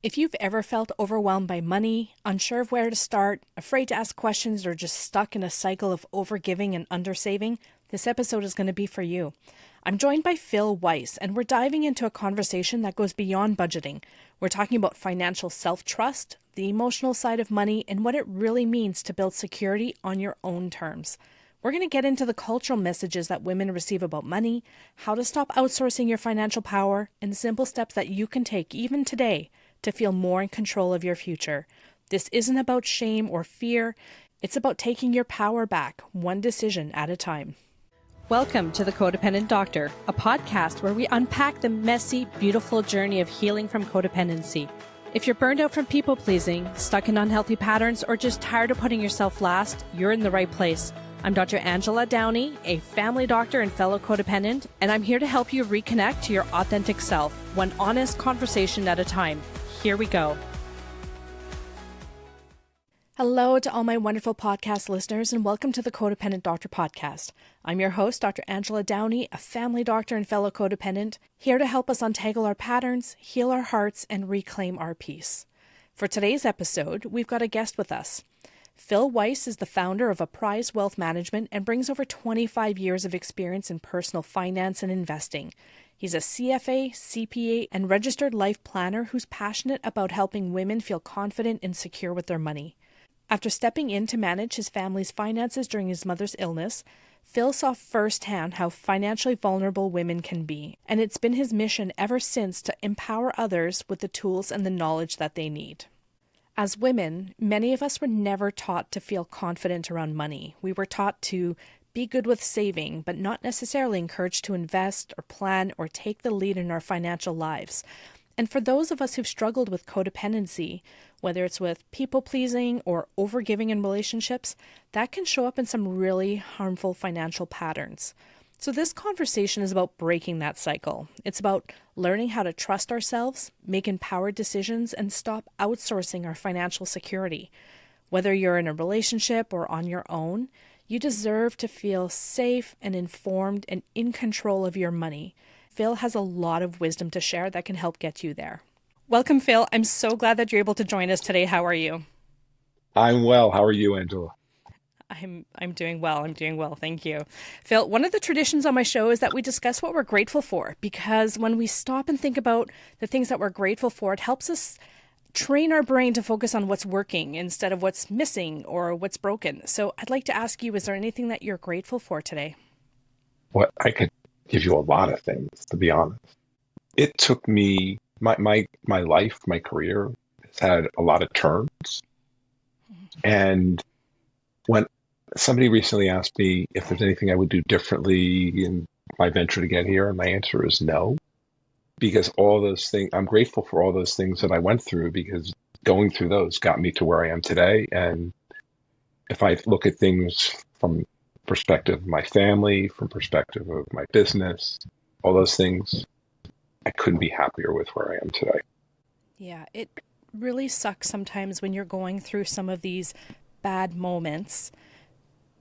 If you've ever felt overwhelmed by money, unsure of where to start, afraid to ask questions, or just stuck in a cycle of overgiving and undersaving, this episode is going to be for you. I'm joined by Phil Weiss, and we're diving into a conversation that goes beyond budgeting. We're talking about financial self-trust, the emotional side of money, and what it really means to build security on your own terms. We're going to get into the cultural messages that women receive about money, how to stop outsourcing your financial power, and simple steps that you can take even today to feel more in control of your future. This isn't about shame or fear. It's about taking your power back, one decision at a time. Welcome to the Codependent Doctor, a podcast where we unpack the messy, beautiful journey of healing from codependency. If you're burned out from people-pleasing, stuck in unhealthy patterns, or just tired of putting yourself last, you're in the right place. I'm Dr. Angela Downey, a family doctor and fellow codependent, and I'm here to help you reconnect to your authentic self, one honest conversation at a time. Here we go. Hello to all my wonderful podcast listeners, and welcome to the Codependent Doctor Podcast. I'm your host, Dr. Angela Downey, a family doctor and fellow codependent, here to help us untangle our patterns, heal our hearts, and reclaim our peace. For today's episode, we've got a guest with us. Phil Weiss is the founder of Apprise Wealth Management and brings over 25 years of experience in personal finance and investing. He's a CFA, CPA, and registered life planner who's passionate about helping women feel confident and secure with their money. After stepping in to manage his family's finances during his mother's illness, Phil saw firsthand how financially vulnerable women can be, and it's been his mission ever since to empower others with the tools and the knowledge that they need. As women, many of us were never taught to feel confident around money. We were taught to be good with saving, but not necessarily encouraged to invest or plan or take the lead in our financial lives. And for those of us who've struggled with codependency, whether it's with people-pleasing or overgiving in relationships, that can show up in some really harmful financial patterns. So this conversation is about breaking that cycle. It's about learning how to trust ourselves, make empowered decisions, and stop outsourcing our financial security. Whether you're in a relationship or on your own, you deserve to feel safe and informed and in control of your money. Phil has a lot of wisdom to share that can help get you there. Welcome, Phil. I'm so glad that you're able to join us today. How are you? I'm well. How are you, Angela? I'm doing well. I'm doing well. Thank you. Phil, one of the traditions on my show is that we discuss what we're grateful for, because when we stop and think about the things that we're grateful for, it helps us train our brain to focus on what's working instead of what's missing or what's broken. So I'd like to ask you, is there anything that you're grateful for today? Well, I could give you a lot of things, to be honest. It took me, my life, my career has had a lot of turns. And when somebody recently asked me if there's anything I would do differently in my venture to get here, and my answer is no. Because all those things, I'm grateful for all those things that I went through, because going through those got me to where I am today. And if I look at things from perspective of my family, from perspective of my business, all those things, I couldn't be happier with where I am today. Yeah, it really sucks sometimes when you're going through some of these bad moments.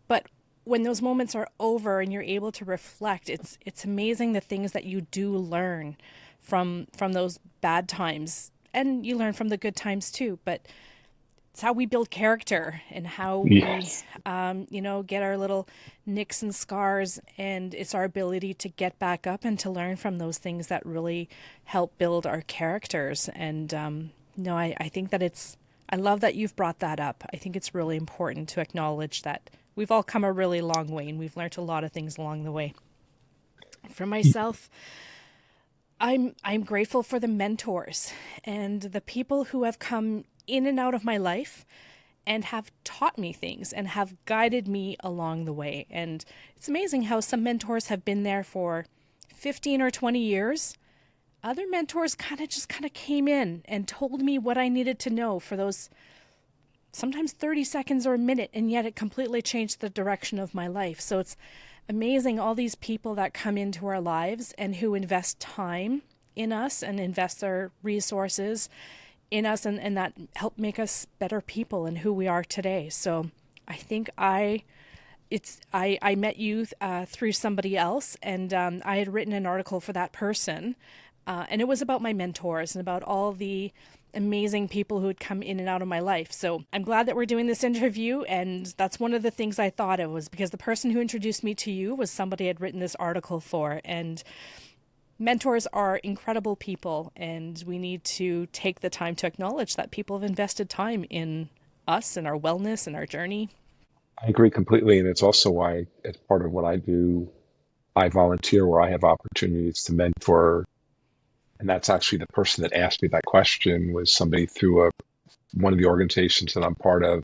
But when those moments are over and you're able to reflect, it's amazing the things that you do learn from those bad times, and you learn from the good times too. But it's how we build character and how Yes. we, get our little nicks and scars, and it's our ability to get back up and to learn from those things that really help build our characters. And I think that I love that you've brought that up. I think it's really important to acknowledge that we've all come a really long way, and we've learned a lot of things along the way. For myself, I'm grateful for the mentors and the people who have come in and out of my life and have taught me things and have guided me along the way. And it's amazing how some mentors have been there for 15 or 20 years. Other mentors kind of came in and told me what I needed to know for those sometimes 30 seconds or a minute, and yet it completely changed the direction of my life. So it's amazing, all these people that come into our lives and who invest time in us and invest their resources in us, and that help make us better people and who we are today. So I think I met you through somebody else, and I had written an article for that person, and it was about my mentors and about all the amazing people who would come in and out of my life. So I'm glad that we're doing this interview. And that's one of the things I thought of, was because the person who introduced me to you was somebody I'd written this article for. And mentors are incredible people, and we need to take the time to acknowledge that people have invested time in us and our wellness and our journey. I agree completely. And it's also why, as part of what I do, I volunteer where I have opportunities to mentor. And that's actually the person that asked me that question was somebody through one of the organizations that I'm part of.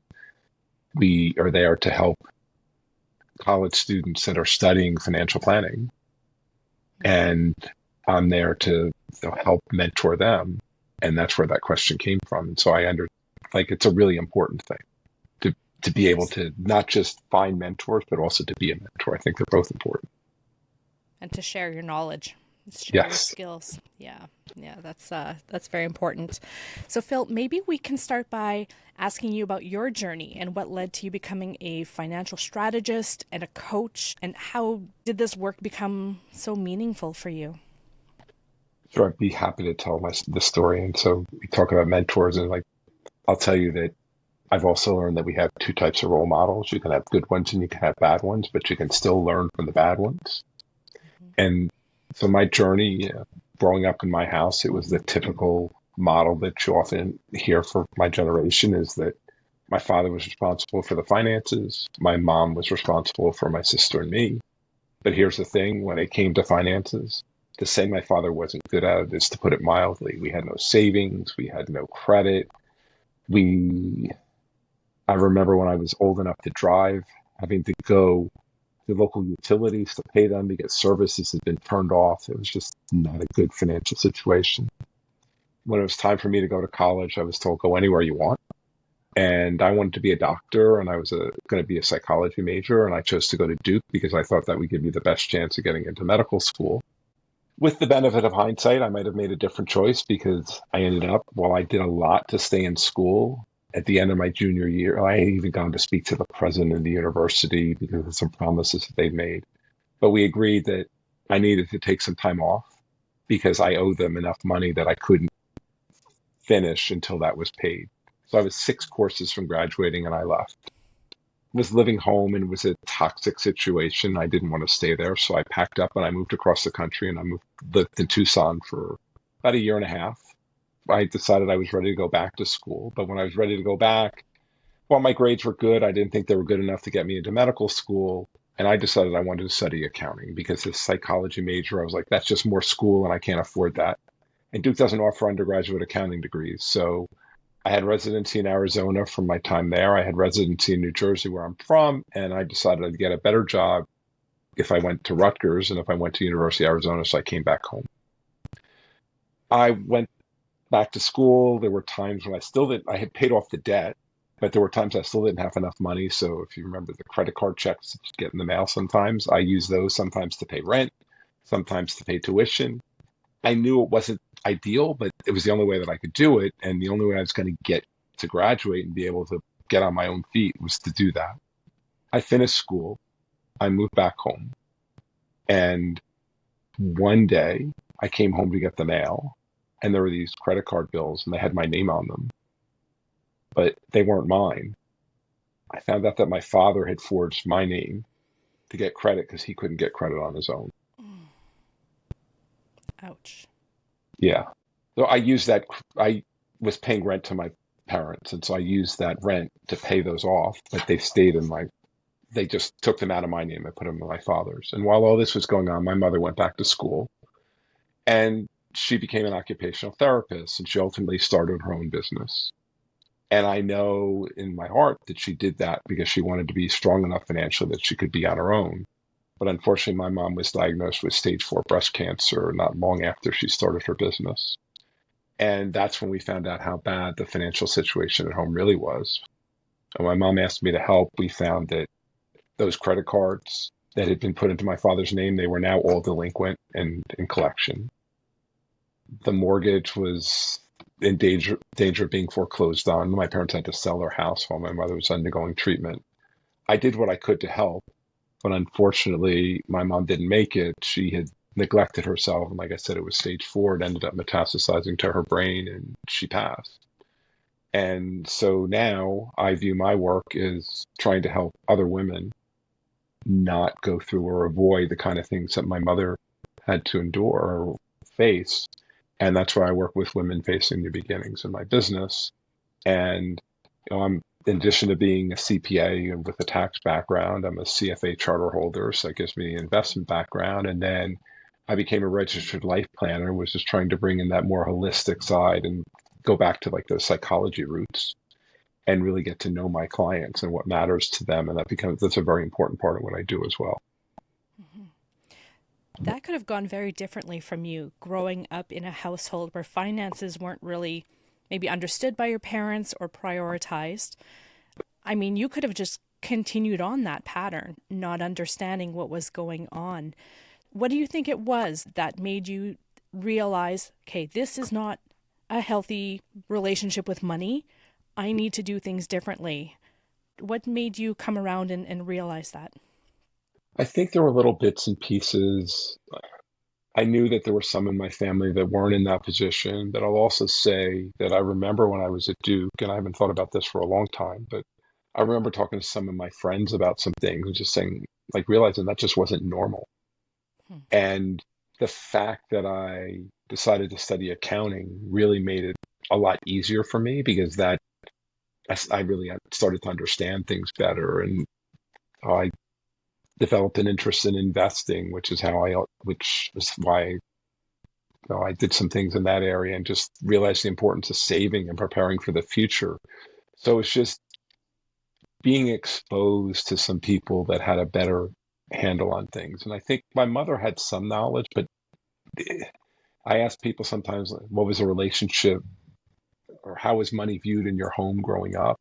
We are there to help college students that are studying financial planning. And I'm there to help mentor them. And that's where that question came from. And so it's a really important thing to be able to not just find mentors, but also to be a mentor. I think they're both important. And to share your knowledge, share your Yes. skills. Yeah, that's very important. So Phil, maybe we can start by asking you about your journey and what led to you becoming a financial strategist and a coach, and how did this work become so meaningful for you? Sure, I'd be happy to tell the story. And so we talk about mentors, and I'll tell you that I've also learned that we have two types of role models. You can have good ones and you can have bad ones, but you can still learn from the bad ones. And so my journey, growing up in my house, it was the typical model that you often hear for my generation, is that my father was responsible for the finances. My mom was responsible for my sister and me. But here's the thing, when it came to finances, to say my father wasn't good at it is to put it mildly. We had no savings. We had no credit. I remember when I was old enough to drive, having to go to local utilities to pay them because services had been turned off. It was just not a good financial situation. When it was time for me to go to college, I was told, go anywhere you want. And I wanted to be a doctor, and I was going to be a psychology major, and I chose to go to Duke because I thought that would give me the best chance of getting into medical school. With the benefit of hindsight, I might have made a different choice, because I ended up, while I did a lot to stay in school, at the end of my junior year, I had even gone to speak to the president of the university because of some promises that they'd made. But we agreed that I needed to take some time off because I owed them enough money that I couldn't finish until that was paid. So I was 6 courses from graduating and I left. Was living home, and it was a toxic situation. I didn't want to stay there. So I packed up and I moved across the country, and lived in Tucson for about a year and a half. I decided I was ready to go back to school. But when I was ready to go back, while my grades were good, I didn't think they were good enough to get me into medical school. And I decided I wanted to study accounting, because as a psychology major, I was like, that's just more school and I can't afford that. And Duke doesn't offer undergraduate accounting degrees. So I had residency in Arizona from my time there. I had residency in New Jersey, where I'm from. And I decided I'd get a better job if I went to Rutgers and if I went to University of Arizona. So I came back home. I went back to school. There were times when I had paid off the debt, but there were times I still didn't have enough money. So if you remember the credit card checks that you get in the mail sometimes, I used those sometimes to pay rent, sometimes to pay tuition. I knew it wasn't ideal, but it was the only way that I could do it. And the only way I was going to get to graduate and be able to get on my own feet was to do that. I finished school. I moved back home. And one day I came home to get the mail, and there were these credit card bills, and they had my name on them, but they weren't mine. I found out that my father had forged my name to get credit because he couldn't get credit on his own. Ouch. Yeah. So I was paying rent to my parents, and so I used that rent to pay those off, but they just took them out of my name and put them in my father's. And while all this was going on, my mother went back to school, and she became an occupational therapist, and she ultimately started her own business. And I know in my heart that she did that because she wanted to be strong enough financially that she could be on her own. But unfortunately, my mom was diagnosed with stage 4 breast cancer not long after she started her business. And that's when we found out how bad the financial situation at home really was. And when my mom asked me to help, we found that those credit cards that had been put into my father's name, they were now all delinquent and in collection. The mortgage was in danger of being foreclosed on. My parents had to sell their house while my mother was undergoing treatment. I did what I could to help, but unfortunately, my mom didn't make it. She had neglected herself. And like I said, it was stage 4. It ended up metastasizing to her brain and she passed. And so now I view my work as trying to help other women not go through or avoid the kind of things that my mother had to endure or face. And that's why I work with women facing new beginnings in my business. And I'm, in addition to being a CPA and with a tax background, I'm a CFA charter holder, so that gives me an investment background. And then I became a registered life planner, was just trying to bring in that more holistic side and go back to like those psychology roots and really get to know my clients and what matters to them. And that's a very important part of what I do as well. That could have gone very differently from you growing up in a household where finances weren't really maybe understood by your parents or prioritized. I mean, you could have just continued on that pattern, not understanding what was going on. What do you think it was that made you realize, okay, this is not a healthy relationship with money. I need to do things differently. What made you come around and realize that? I think there were little bits and pieces. I knew that there were some in my family that weren't in that position, but I'll also say that I remember when I was at Duke, and I haven't thought about this for a long time, but I remember talking to some of my friends about some things and just saying, like, realizing that just wasn't normal. Hmm. And the fact that I decided to study accounting really made it a lot easier for me because that I really started to understand things better. And I developed an interest in investing, which is why I did some things in that area and just realized the importance of saving and preparing for the future. So it's just being exposed to some people that had a better handle on things. And I think my mother had some knowledge, but I ask people sometimes, like, what was the relationship or how was money viewed in your home growing up?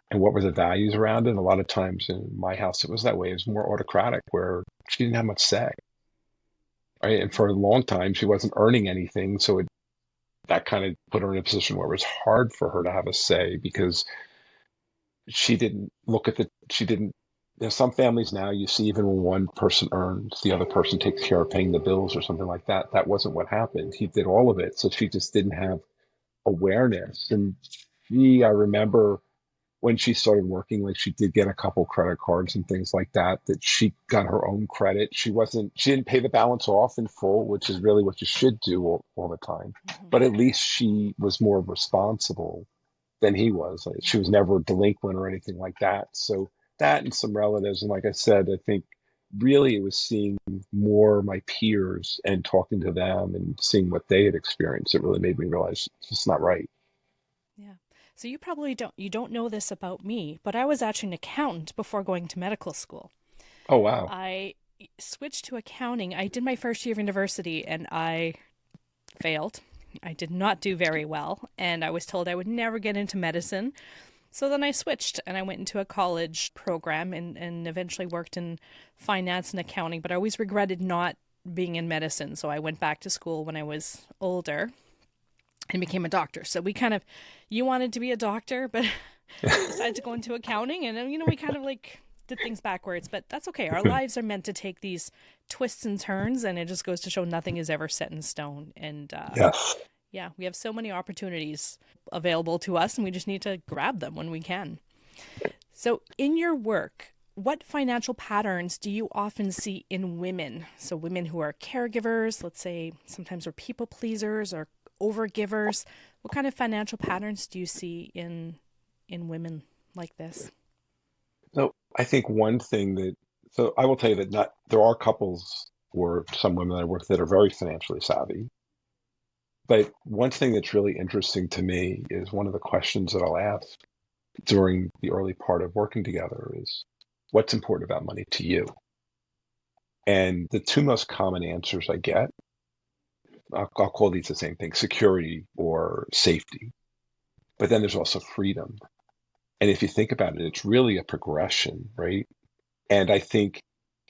And what were the values around it? And a lot of times in my house, it was that way. It was more autocratic where she didn't have much say. Right. And for a long time, she wasn't earning anything. So that kind of put her in a position where it was hard for her to have a say because she didn't she didn't, some families now you see even when one person earns, the other person takes care of paying the bills or something like that. That wasn't what happened. He did all of it. So she just didn't have awareness. And I remember when she started working, like she did get a couple credit cards and things like that, that she got her own credit. She didn't pay the balance off in full, which is really what you should do all the time. Mm-hmm. But at least she was more responsible than he was. Like, she was never delinquent or anything like that. So that and some relatives. And like I said, I think really it was seeing more my peers and talking to them and seeing what they had experienced. It really made me realize it's just not right. Yeah. So you don't know this about me, but I was actually an accountant before going to medical school. Oh, wow. I switched to accounting. I did my first year of university and I failed. I did not do very well, and I was told I would never get into medicine. So then I switched and I went into a college program and eventually worked in finance and accounting, but I always regretted not being in medicine. So I went back to school when I was older and became a doctor. So you wanted to be a doctor, but decided to go into accounting. And then, we kind of like did things backwards, but that's okay. Our lives are meant to take these twists and turns, and it just goes to show nothing is ever set in stone. And Yes. yeah, we have so many opportunities available to us, and we just need to grab them when we can. So in your work, what financial patterns do you often see in women? So women who are caregivers, let's say sometimes are people pleasers or overgivers. What kind of financial patterns do you see in women like this? So I think one thing so I will tell you that there are couples or some women that I work with that are very financially savvy. But one thing that's really interesting to me is one of the questions that I'll ask during the early part of working together is, what's important about money to you? And the two most common answers I get, I'll call these the same thing, security or safety. But then there's also freedom. And if you think about it, it's really a progression, right? And I think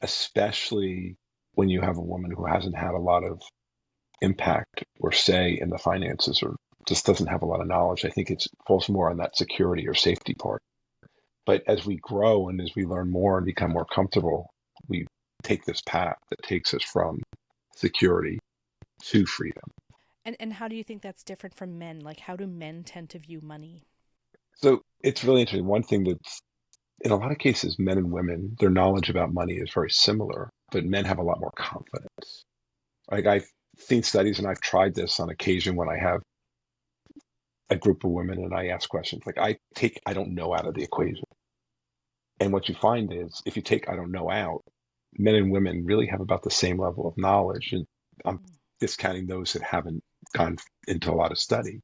especially when you have a woman who hasn't had a lot of impact or say in the finances or just doesn't have a lot of knowledge, I think it falls more on that security or safety part. But as we grow and as we learn more and become more comfortable, we take this path that takes us from security to freedom. And how do you think that's different from men? Like, how do men tend to view money? So it's really interesting. One thing that's in a lot of cases, men and women, their knowledge about money is very similar, but men have a lot more confidence. Like I've seen studies and I've tried this on occasion when I have a group of women and I ask questions. Like I take I don't know out of the equation. And what you find is if you take I don't know out, men and women really have about the same level of knowledge. And I'm discounting those that haven't gone into a lot of study.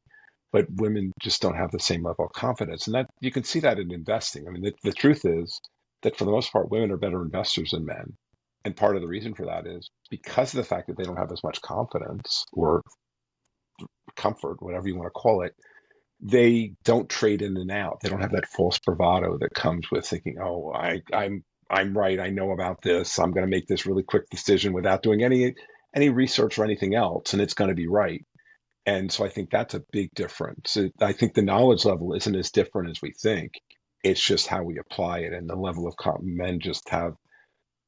But women just don't have the same level of confidence. And that you can see that in investing. I mean, the truth is that for the most part, women are better investors than men. And part of the reason for that is because of the fact that they don't have as much confidence or comfort, whatever you want to call it, they don't trade in and out. They don't have that false bravado that comes with thinking, "Oh, I'm right. I know about this. I'm going to make this really quick decision without doing any research or anything else, and it's going to be right." And so I think that's a big difference. I think the knowledge level isn't as different as we think. It's just how we apply it, and the level of men just have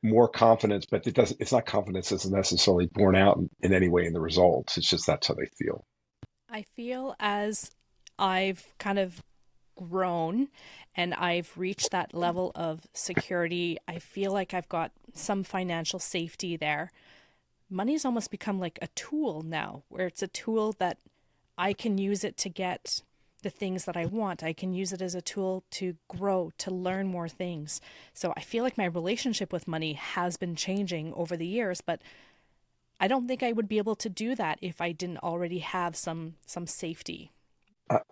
more confidence, but it's not confidence that's necessarily borne out in any way in the results. It's just that's how they feel. I feel as I've kind of grown and I've reached that level of security, I feel like I've got some financial safety there. Money's almost become like a tool now, where it's a tool that I can use it to get the things that I want. I can use it as a tool to grow, to learn more things. So I feel like my relationship with money has been changing over the years, but I don't think I would be able to do that if I didn't already have some safety.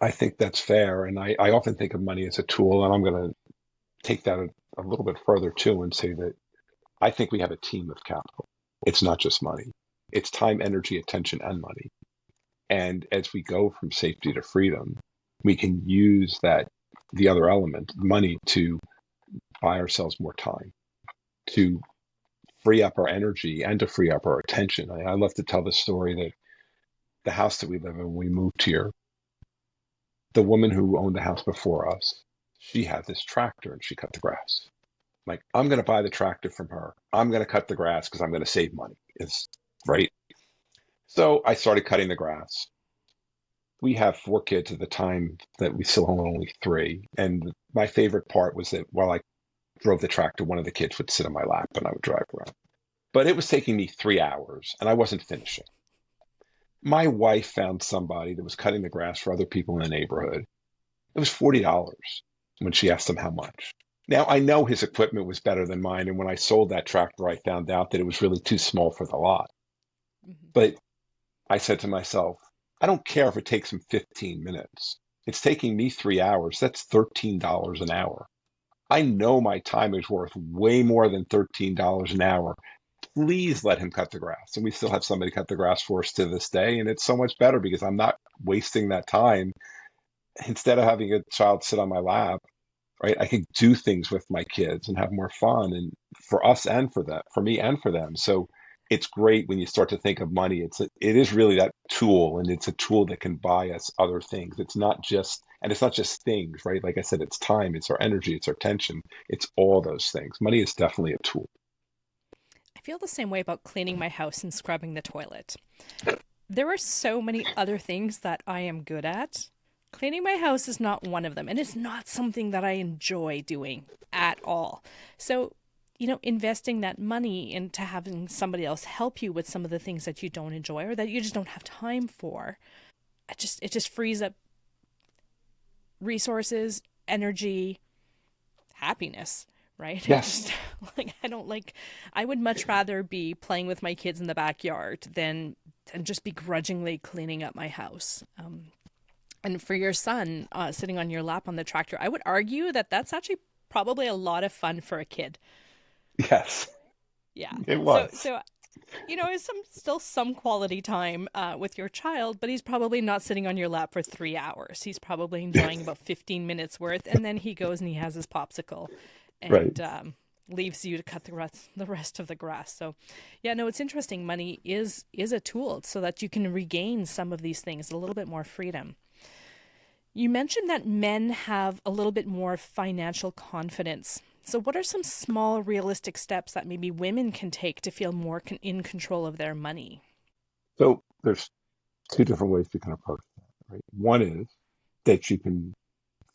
I think that's fair. And I often think of money as a tool, and I'm going to take that a little bit further too and say that I think we have a team of capital. It's not just money. It's time, energy, attention, and money. And as we go from safety to freedom, we can use the other element, money, to buy ourselves more time, to free up our energy and to free up our attention. I love to tell the story that the house that we live in, when we moved here, the woman who owned the house before us, she had this tractor and she cut the grass. Like, I'm going to buy the tractor from her. I'm going to cut the grass because I'm going to save money. It's right. So I started cutting the grass. We have 4 kids at the time that we still own only 3. And my favorite part was that while I drove the tractor, one of the kids would sit on my lap and I would drive around. But it was taking me 3 hours and I wasn't finishing. My wife found somebody that was cutting the grass for other people in the neighborhood. It was $40 when she asked him how much. Now, I know his equipment was better than mine, and when I sold that tractor, I found out that it was really too small for the lot. Mm-hmm. But I said to myself, I don't care if it takes him 15 minutes. It's taking me 3 hours. That's $13 an hour. I know my time is worth way more than $13 an hour. Please let him cut the grass. And we still have somebody cut the grass for us to this day, and it's so much better because I'm not wasting that time. Instead of having a child sit on my lap, right, I could do things with my kids and have more fun, and for us and for them, for me and for them. So it's great when you start to think of money. It is really that tool, and it's a tool that can buy us other things. It's not just things, right? Like I said, it's time, it's our energy, it's our attention, it's all those things. Money is definitely a tool. I feel the same way about cleaning my house and scrubbing the toilet. There are so many other things that I am good at. Cleaning my house is not one of them, and it's not something that I enjoy doing at all. So, investing that money into having somebody else help you with some of the things that you don't enjoy or that you just don't have time for, it just frees up resources, energy, happiness, right? Yes. I would much rather be playing with my kids in the backyard than just begrudgingly cleaning up my house. And for your son sitting on your lap on the tractor, I would argue that that's actually probably a lot of fun for a kid. Yes. Yeah. It was. So it's still some quality time with your child, but he's probably not sitting on your lap for 3 hours. He's probably enjoying about 15 minutes worth, and then he goes and he has his popsicle and leaves you to cut the rest of the grass. So, yeah, no, it's interesting. Money is a tool so that you can regain some of these things, a little bit more freedom. You mentioned that men have a little bit more financial confidence So, what are some small, realistic steps that maybe women can take to feel more in control of their money? So there's two different ways you can approach that, right? One is that you can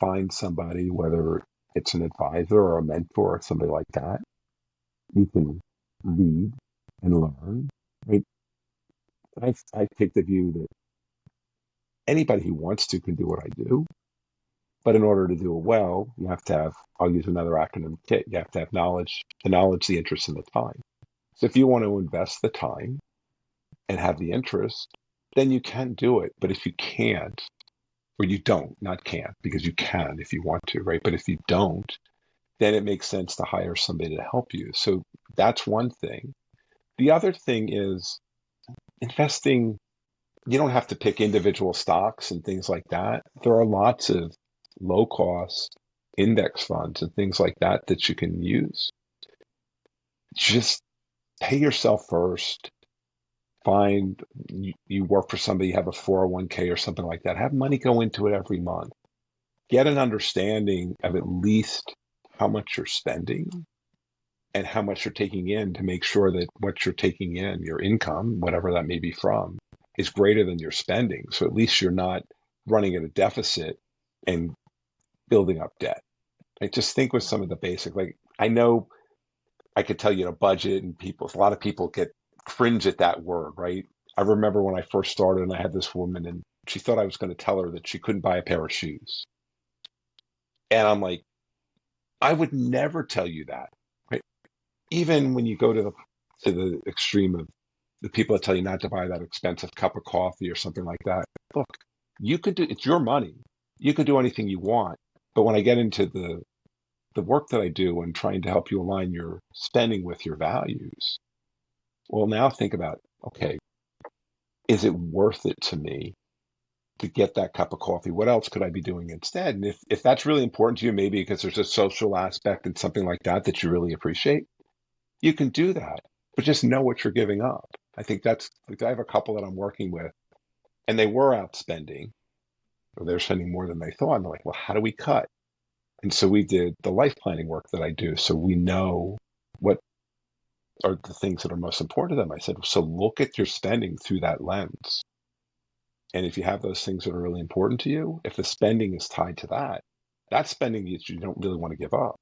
find somebody, whether it's an advisor or a mentor or somebody like that. You can read and learn, right? I take the view that anybody who wants to can do what I do, but in order to do it well, you have to have, I'll use another acronym, KIT, you have to have knowledge, the interest, and the time. So if you want to invest the time and have the interest, then you can do it. But if you can't, or you don't, not can't, because you can if you want to, right? But if you don't, then it makes sense to hire somebody to help you. So that's one thing. The other thing is investing. You don't have to pick individual stocks and things like that. There are lots of low cost index funds and things like that that you can use. Just pay yourself first. Find you work for somebody, you have a 401k or something like that. Have money go into it every month. Get an understanding of at least how much you're spending and how much you're taking in to make sure that what you're taking in, your income, whatever that may be from, is greater than your spending. So at least you're not running at a deficit and building up debt. Like just think with some of the basic, like I know I could tell you a budget and a lot of people get cringe at that word, right? I remember when I first started and I had this woman and she thought I was going to tell her that she couldn't buy a pair of shoes. And I'm like, I would never tell you that, right? Even when you go to the extreme of the people that tell you not to buy that expensive cup of coffee or something like that. Look, it's your money. You can do anything you want. But when I get into the work that I do and trying to help you align your spending with your values, well, now think about, okay, is it worth it to me to get that cup of coffee? What else could I be doing instead? And if that's really important to you, maybe because there's a social aspect and something like that you really appreciate, you can do that. But just know what you're giving up. I think that's, like, I have a couple that I'm working with and they were out spending, or they're spending more than they thought. And they're like, well, how do we cut? And so we did the life planning work that I do. So we know what are the things that are most important to them. I said, so look at your spending through that lens. And if you have those things that are really important to you, if the spending is tied to that, that's spending that you don't really want to give up.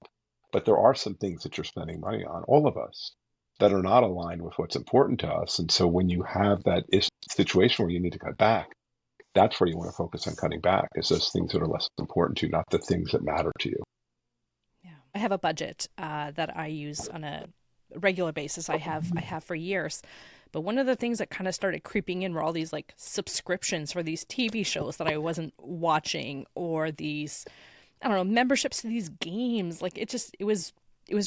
But there are some things that you're spending money on, all of us, that are not aligned with what's important to us. And so when you have that situation where you need to cut back, that's where you want to focus on cutting back, is those things that are less important to you, not the things that matter to you. Yeah, I have a budget that I use on a regular basis. I have for years. But one of the things that kind of started creeping in were all these like subscriptions for these TV shows that I wasn't watching, or these, I don't know, memberships to these games. Like it was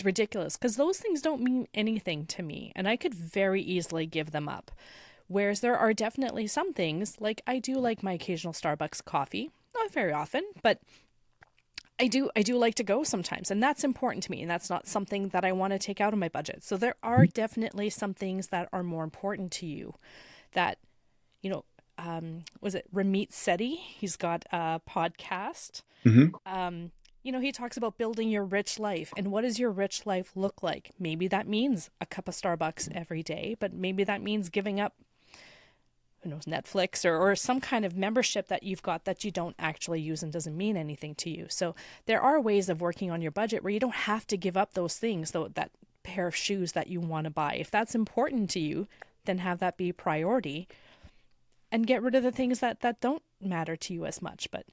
ridiculous, because those things don't mean anything to me and I could very easily give them up. Whereas there are definitely some things, like I do like my occasional Starbucks coffee, not very often, but I do like to go sometimes, and that's important to me, and that's not something that I want to take out of my budget. So there are definitely some things that are more important to you that, you know, was it Ramit Sethi? He's got a podcast. Mm-hmm. He talks about building your rich life, and what does your rich life look like? Maybe that means a cup of Starbucks every day, but maybe that means giving up, who knows, Netflix or some kind of membership that you've got that you don't actually use and doesn't mean anything to you. So there are ways of working on your budget where you don't have to give up those things, though, that pair of shoes that you want to buy. If that's important to you, then have that be priority and get rid of the things that don't matter to you as much. But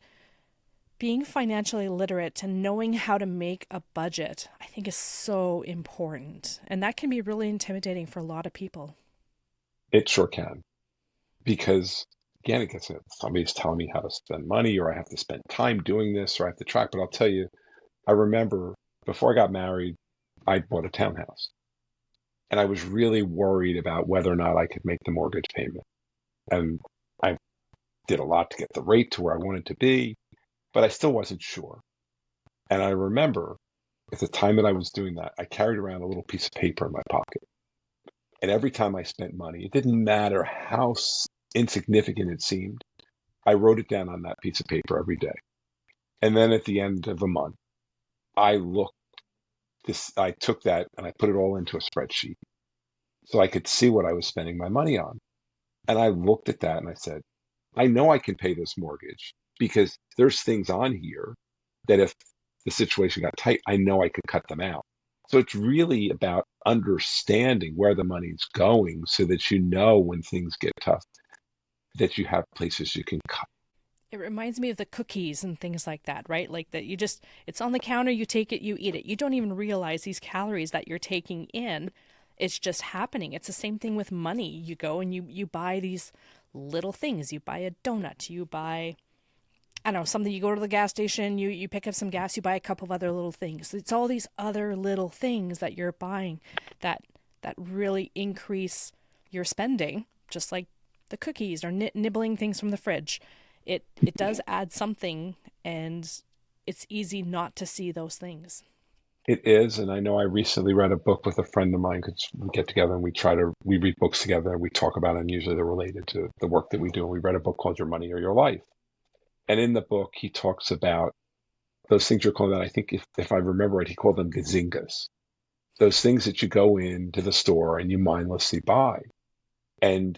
being financially literate and knowing how to make a budget, I think, is so important. And that can be really intimidating for a lot of people. It sure can. Because again, it gets somebody's telling me how to spend money, or I have to spend time doing this, or I have to track. But I'll tell you, I remember before I got married, I bought a townhouse, and I was really worried about whether or not I could make the mortgage payment. And I did a lot to get the rate to where I wanted to be, but I still wasn't sure. And I remember at the time that I was doing that, I carried around a little piece of paper in my pocket. And every time I spent money, it didn't matter how insignificant it seemed, I wrote it down on that piece of paper every day. And then at the end of a month, I looked I took that and I put it all into a spreadsheet so I could see what I was spending my money on. And I looked at that and I said, I know I can pay this mortgage because there's things on here that if the situation got tight, I know I could cut them out. So it's really about understanding where the money's going so that you know when things get tough, that you have places you can cut. It reminds me of the cookies and things like that, right? Like that you just, it's on the counter, you take it, you eat it. You don't even realize these calories that you're taking in. It's just happening. It's the same thing with money. You go and you buy these little things. You buy a donut, you buy, I don't know, something, you go to the gas station, you pick up some gas, you buy a couple of other little things. It's all these other little things that you're buying that really increase your spending, just like the cookies or nibbling things from the fridge. It does add something, and it's easy not to see those things. It is, and I know I recently read a book with a friend of mine because we get together and we read books together and we talk about it, and usually they're related to the work that we do. And we read a book called Your Money or Your Life. And in the book, he talks about those things you're calling that. I think if I remember right, he called them gazingas. Those things that you go into the store and you mindlessly buy. And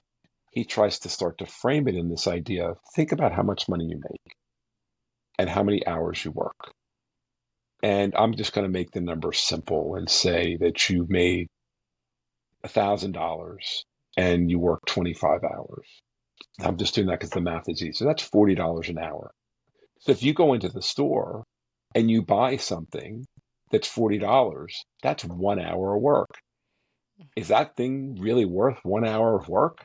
he tries to start to frame it in this idea of think about how much money you make and how many hours you work. And I'm just going to make the number simple and say that you made $1,000 and you work 25 hours. I'm just doing that because the math is easy. So that's $40 an hour. So if you go into the store and you buy something that's $40, that's 1 hour of work. Is that thing really worth 1 hour of work?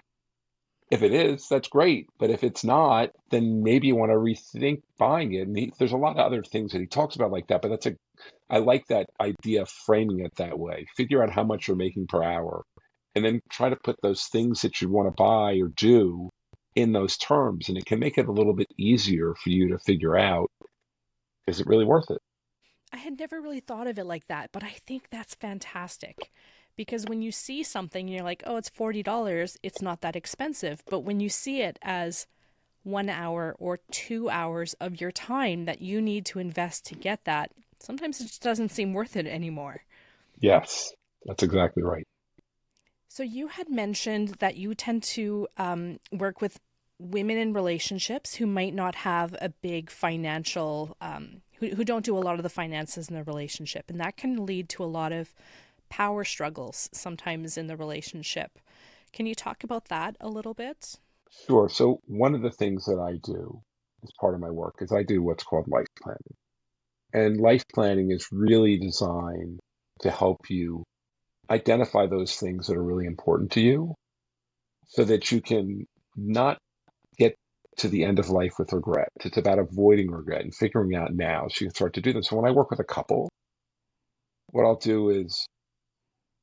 If it is, that's great. But if it's not, then maybe you want to rethink buying it. And there's a lot of other things that he talks about like that. But I like that idea of framing it that way. Figure out how much you're making per hour, and then try to put those things that you want to buy or do in those terms. And it can make it a little bit easier for you to figure out, is it really worth it? I had never really thought of it like that, but I think that's fantastic. Because when you see something and you're like, oh, it's $40, it's not that expensive. But when you see it as 1 hour or 2 hours of your time that you need to invest to get that, sometimes it just doesn't seem worth it anymore. Yes, that's exactly right. So you had mentioned that you tend to work with women in relationships who might not have a big financial, who don't do a lot of the finances in their relationship. And that can lead to a lot of power struggles sometimes in the relationship. Can you talk about that a little bit? Sure. So one of the things that I do as part of my work is I do what's called life planning. And life planning is really designed to help you identify those things that are really important to you so that you can not get to the end of life with regret. It's about avoiding regret and figuring out now so you can start to do this. So when I work with a couple, what I'll do is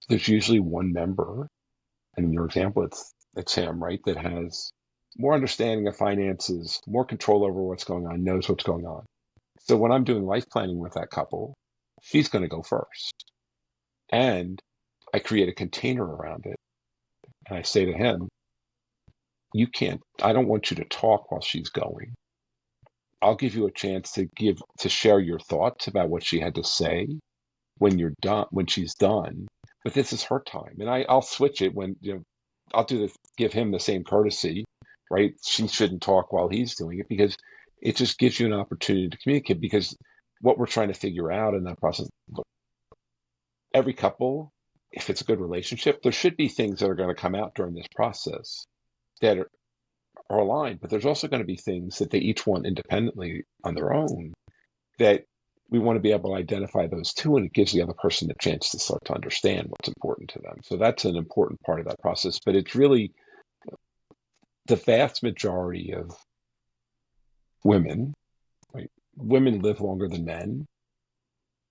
there's usually one member, and in your example, it's him, right, that has more understanding of finances, more control over what's going on, knows what's going on. So when I'm doing life planning with that couple, she's going to go first. And I create a container around it. And I say to him, I don't want you to talk while she's going. I'll give you a chance to share your thoughts about what she had to say when she's done. But this is her time. And I'll switch it when, I'll give him the same courtesy, right? She shouldn't talk while he's doing it because it just gives you an opportunity to communicate, because what we're trying to figure out in that process, look, every couple, if it's a good relationship, there should be things that are going to come out during this process that are aligned, but there's also going to be things that they each want independently on their own that we want to be able to identify those too, and it gives the other person a chance to start to understand what's important to them. So that's an important part of that process, but it's really the vast majority of women, right? Women live longer than men,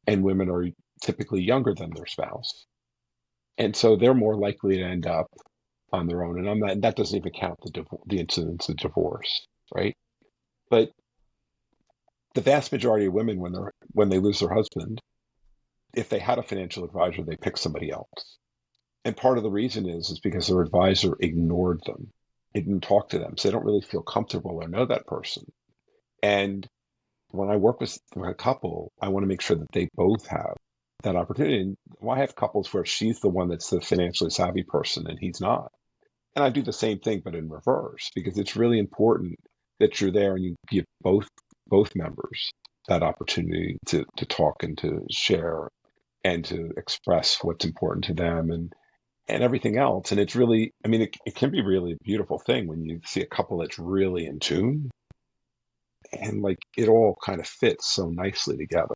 and women are typically younger than their spouse. And so they're more likely to end up on their own. And that doesn't even count the incidence of divorce, right? But the vast majority of women, when they lose their husband, if they had a financial advisor, they pick somebody else. And part of the reason is because their advisor ignored them. It didn't talk to them. So they don't really feel comfortable or know that person. And when I work with a couple, I want to make sure that they both have that opportunity. And well, I have couples where she's the one that's the financially savvy person and he's not. And I do the same thing, but in reverse, because it's really important that you're there and you give both members that opportunity to talk and to share and to express what's important to them and everything else. And it's really, I mean, it can be really a beautiful thing when you see a couple that's really in tune and like it all kind of fits so nicely together.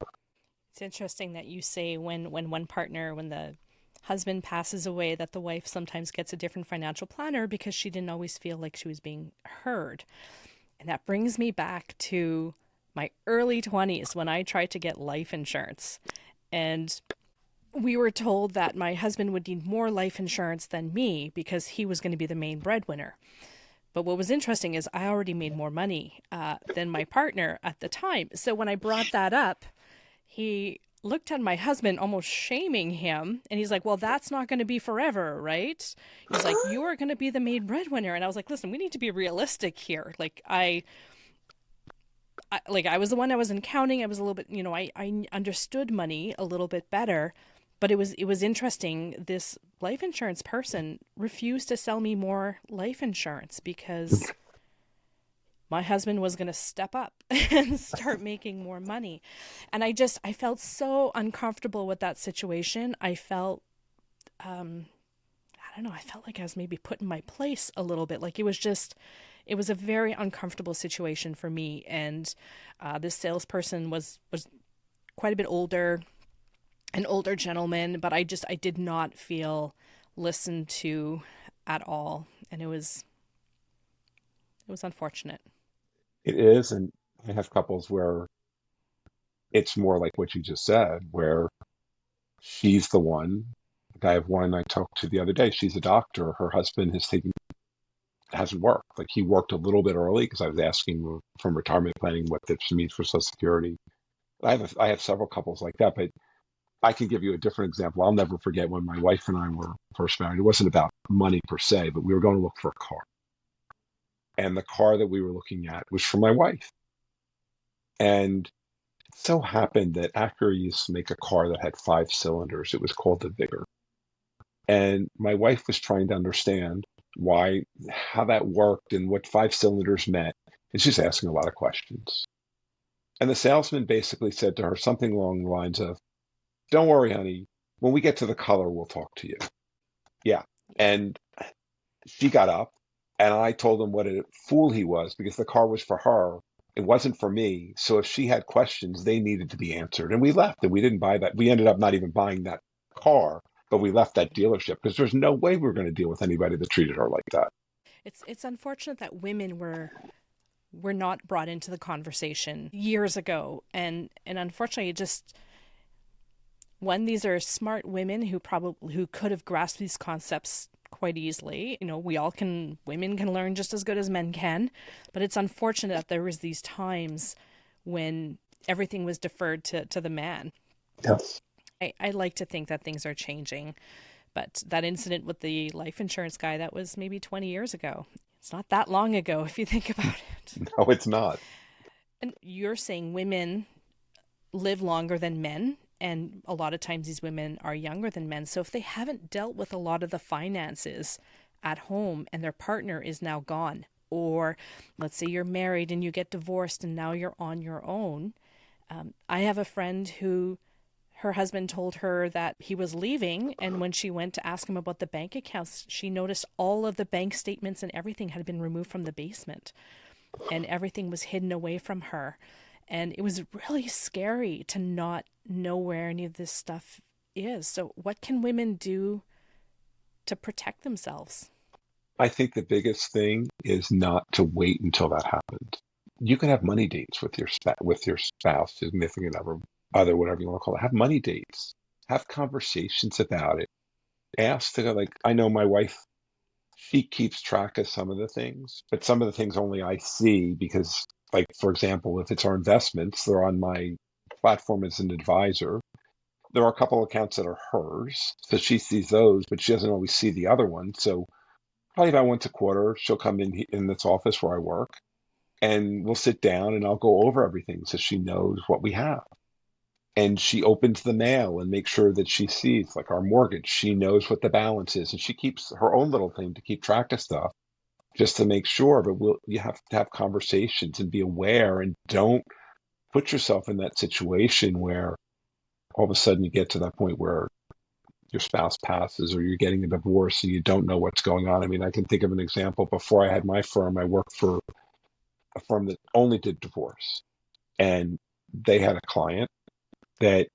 It's interesting that you say when one partner, when the husband passes away, that the wife sometimes gets a different financial planner because she didn't always feel like she was being heard. And that brings me back to my early 20s when I tried to get life insurance. And we were told that my husband would need more life insurance than me because he was going to be the main breadwinner. But what was interesting is I already made more money than my partner at the time. So when I brought that up, he looked at my husband, almost shaming him. And he's like, well, that's not going to be forever, right? He's like, you are going to be the main breadwinner. And I was like, listen, we need to be realistic here. Like I was the one I was in counting. I was a little bit, I understood money a little bit better. But it was interesting. This life insurance person refused to sell me more life insurance because my husband was going to step up and start making more money. And I felt so uncomfortable with that situation. I felt, I don't know, I felt like I was maybe put in my place a little bit. Like it was a very uncomfortable situation for me. And this salesperson was quite a bit older, an older gentleman, but I did not feel listened to at all. And it was unfortunate. It is. And I have couples where it's more like what you just said, where she's the one. Like I have one I talked to the other day. She's a doctor. Her husband hasn't worked. Like he worked a little bit early because I was asking from retirement planning what this means for Social Security. I have several couples like that, but I can give you a different example. I'll never forget when my wife and I were first married. It wasn't about money per se, but we were going to look for a car. And the car that we were looking at was for my wife. And it so happened that after I used to make a car that had 5 cylinders, it was called the Vigor. And my wife was trying to understand how that worked and what 5 cylinders meant. And she's asking a lot of questions. And the salesman basically said to her something along the lines of, don't worry, honey. When we get to the color, we'll talk to you. Yeah. And she got up and I told him what a fool he was because the car was for her. It wasn't for me. So if she had questions, they needed to be answered. And we left and we didn't buy that. We ended up not even buying that car, but we left that dealership because there's no way we were going to deal with anybody that treated her like that. It's unfortunate that women were not brought into the conversation years ago. And unfortunately, it just... One, these are smart women who could have grasped these concepts quite easily. Women can learn just as good as men can, but it's unfortunate that there was these times when everything was deferred to the man. Yes. I like to think that things are changing, but that incident with the life insurance guy, that was maybe 20 years ago. It's not that long ago if you think about it. No, it's not. And you're saying women live longer than men. And a lot of times these women are younger than men. So if they haven't dealt with a lot of the finances at home and their partner is now gone, or let's say you're married and you get divorced and now you're on your own. I have a friend who her husband told her that he was leaving. And when she went to ask him about the bank accounts, she noticed all of the bank statements and everything had been removed from the basement and everything was hidden away from her. And it was really scary to not know where any of this stuff is. So what can women do to protect themselves? I think the biggest thing is not to wait until that happens. You can have money dates with your spouse, significant other, whatever you want to call it. Have money dates. Have conversations about it. Ask to I know my wife, she keeps track of some of the things, but some of the things only I see because, like, for example, if it's our investments, they're on my platform as an advisor. There are a couple of accounts that are hers, so she sees those, but she doesn't always see the other one. So probably about once a quarter, she'll come in this office where I work, and we'll sit down and I'll go over everything so she knows what we have. and she opens the mail and makes sure that she sees, like, our mortgage. She knows what the balance is, and she keeps her own little thing to keep track of stuff just to make sure. But you have to have conversations and be aware, and don't put yourself in that situation where all of a sudden you get to that point where your spouse passes or you're getting a divorce and you don't know what's going on. I mean, I can think of an example. Before I had my firm, I worked for a firm that only did divorce, and they had a client that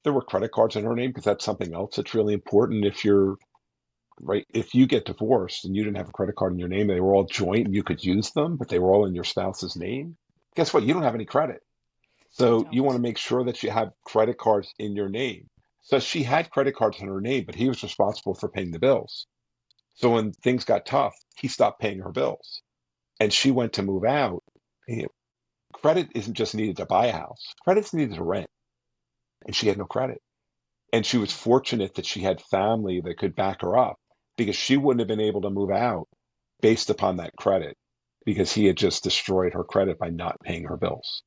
there were credit cards in her name, because that's something else that's really important. If you get divorced and you didn't have a credit card in your name, they were all joint and you could use them, but they were all in your spouse's name. Guess what? You don't have any credit. I So you want don't. to make sure that you have credit cards in your name. So she had credit cards in her name, but he was responsible for paying the bills. So when things got tough, he stopped paying her bills, and she went to move out. You know, credit isn't just needed to buy a house. Credit's needed to rent, and she had no credit. And she was fortunate that she had family that could back her up, because she wouldn't have been able to move out based upon that credit, because he had just destroyed her credit by not paying her bills.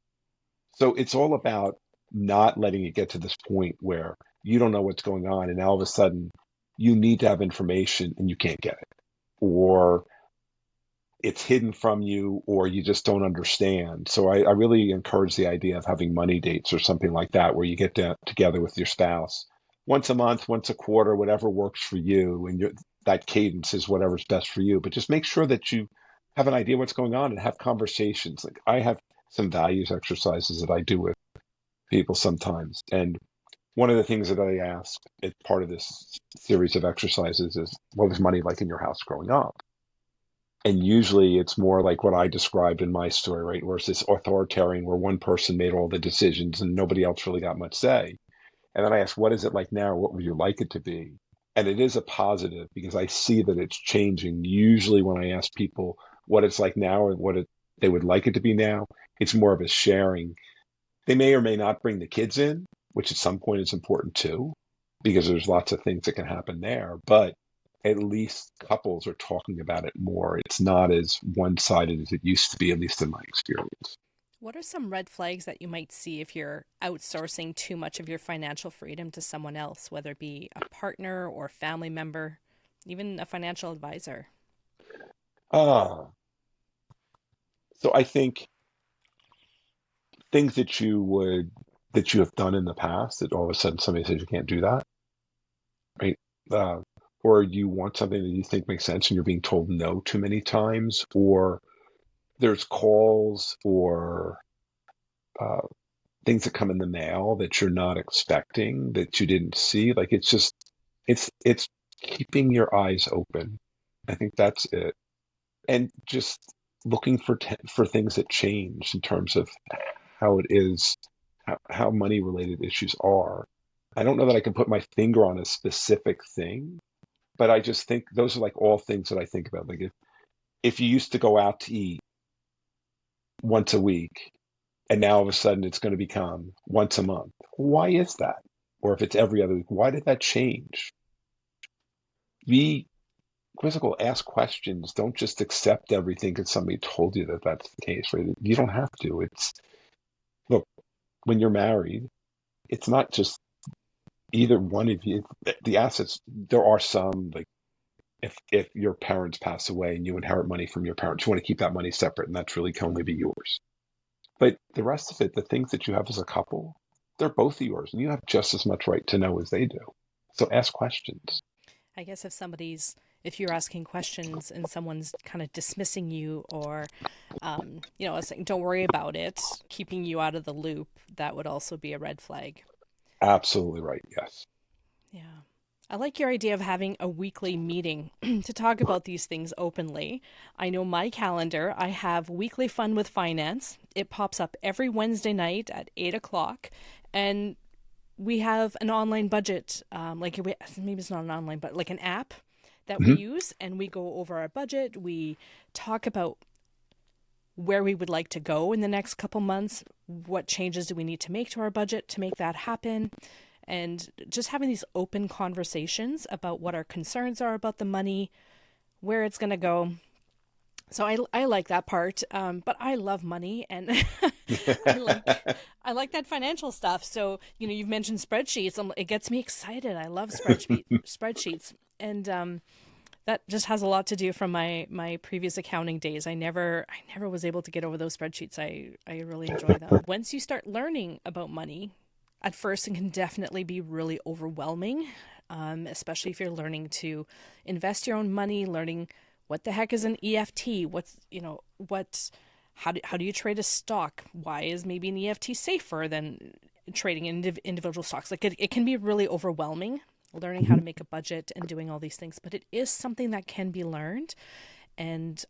So it's all about not letting it get to this point where you don't know what's going on, and all of a sudden you need to have information and you can't get it, or it's hidden from you, or you just don't understand. So I really encourage the idea of having money dates or something like that, where you get together with your spouse once a month, once a quarter, whatever works for you, and that cadence is whatever's best for you. But just make sure that you have an idea what's going on and have conversations. Like, I have some values exercises that I do with people sometimes, and one of the things that I ask as part of this series of exercises is, what was money like in your house growing up? And usually it's more like what I described in my story, right? Where it's this authoritarian, where one person made all the decisions and nobody else really got much say. And then I ask, what is it like now? What would you like it to be? And it is a positive, because I see that it's changing. Usually when I ask people what it's like now or they would like it to be now, it's more of a sharing. They may or may not bring the kids in, which at some point is important too, because there's lots of things that can happen there. But at least couples are talking about it more. It's not as one-sided as it used to be, at least in my experience. What are some red flags that you might see if you're outsourcing too much of your financial freedom to someone else, whether it be a partner or family member, even a financial advisor? Ah, so I think things that you have done in the past, that all of a sudden somebody says you can't do that, right? Uh, or you want something that you think makes sense and you're being told no too many times, or there's calls or uh, things that come in the mail that you're not expecting, that you didn't see. Like, it's keeping your eyes open. I think that's it, and just looking for things that change in terms of how it is, how money related issues are. I don't know that I can put my finger on a specific thing, but I just think those are like all things that I think about. Like, if you used to go out to eat once a week, and now all of a sudden it's going to become once a month. Why is that? Or if it's every other week, why did that change? Be quizzical, ask questions. Don't just accept everything because somebody told you that that's the case, right? You don't have to. Look, when you're married, it's not just either one of you. The assets, there are some, like, if your parents pass away and you inherit money from your parents, you want to keep that money separate, and that's really can only be yours. But the rest of it, the things that you have as a couple, they're both yours, and you have just as much right to know as they do. So ask questions. I guess if you're asking questions and someone's kind of dismissing you or, saying, don't worry about it, keeping you out of the loop, that would also be a red flag. Absolutely right. Yes. Yeah. I like your idea of having a weekly meeting to talk about these things openly. I know my calendar, I have weekly fun with finance. It pops up every Wednesday night at 8 o'clock. And we have an online budget, maybe it's not an online, but like an app that we Hmm. use, and we go over our budget. We talk about where we would like to go in the next couple months. What changes do we need to make to our budget to make that happen? And just having these open conversations about what our concerns are about the money, where it's going to go. So I like that part, but I love money, and I like I like that financial stuff. So you've mentioned spreadsheets. It gets me excited. I love spreadsheets, and that just has a lot to do from my previous accounting days. I never was able to get over those spreadsheets. I really enjoy them. Once you start learning about money, at first it can definitely be really overwhelming, especially if you're learning to invest your own money, learning what the heck is an EFT, how do you trade a stock? Why is maybe an EFT safer than trading individual stocks? Like it can be really overwhelming learning how to make a budget and doing all these things, but it is something that can be learned. And